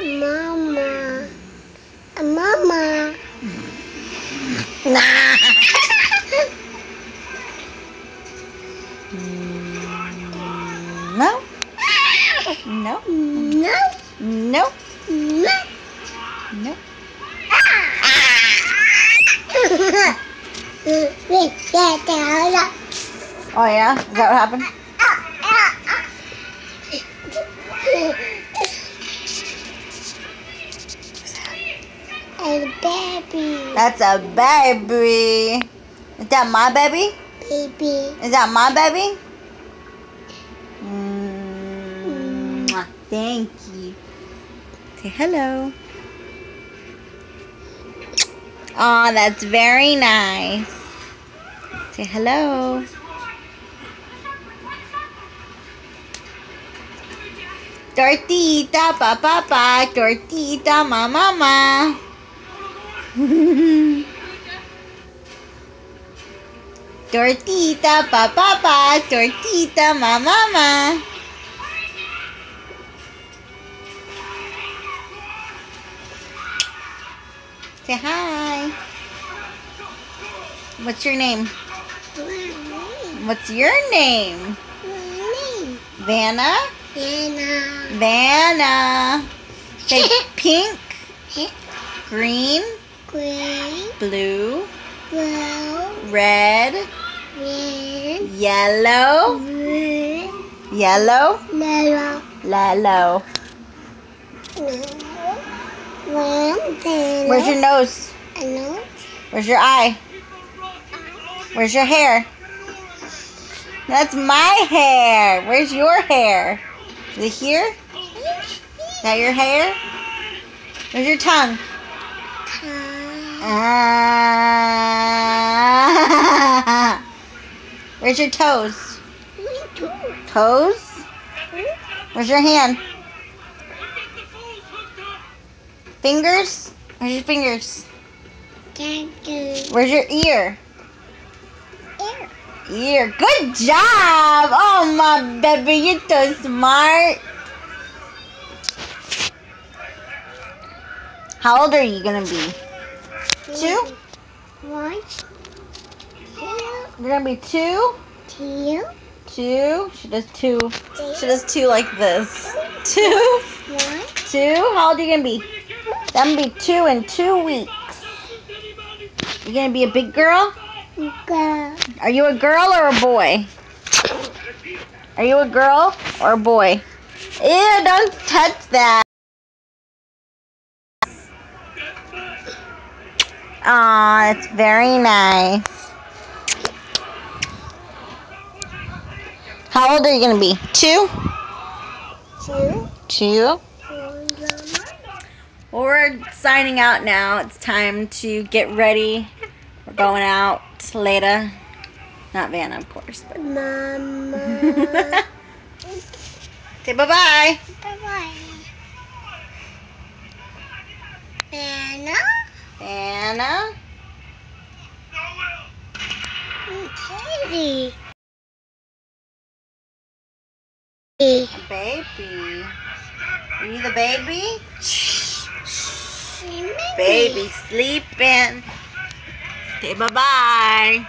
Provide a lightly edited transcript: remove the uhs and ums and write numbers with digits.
Mama. Mama. No. No. No. No. No. No. Oh yeah? Is that what happened? A baby. That's a baby. Is that my baby? Baby. Is that my baby? Thank you. Say hello. Oh, that's very nice. Say hello. Tortita, pa, tortita, mama. Tortita, pa, tortita, mama. Say hi. What's your name? What's your name? Vanna? Vanna. Say pink, green, blue, red, yellow, yellow. Where's your nose? Where's your eye? Where's your hair? That's my hair. Where's your hair? Is it here? Is that your hair? Where's your tongue? Where's your toes? Toes? Where's your hand? Fingers? Where's your fingers? Where's your ear? Ear. Good job! Oh, my baby, you're so smart. How old are you going to be? 2? 1, 2. You're going to be 2? 2. 2? She does 2. She does 2 like this. 2? 1. 2? How old are you going to be? That going to be 2 in 2 weeks. You going to be a big girl? Girl. Are you a girl or a boy? Are you a girl or a boy? Ew, don't touch that. Aw, it's very nice. How old are you going to be? 2? 2? Well, we're signing out now. It's time to get ready. We're going out later. Not Vanna, of course. But Mama. say bye-bye. Bye-bye. Anna. Anna. Katie. A baby. Are you the baby? Baby sleeping. Say bye-bye.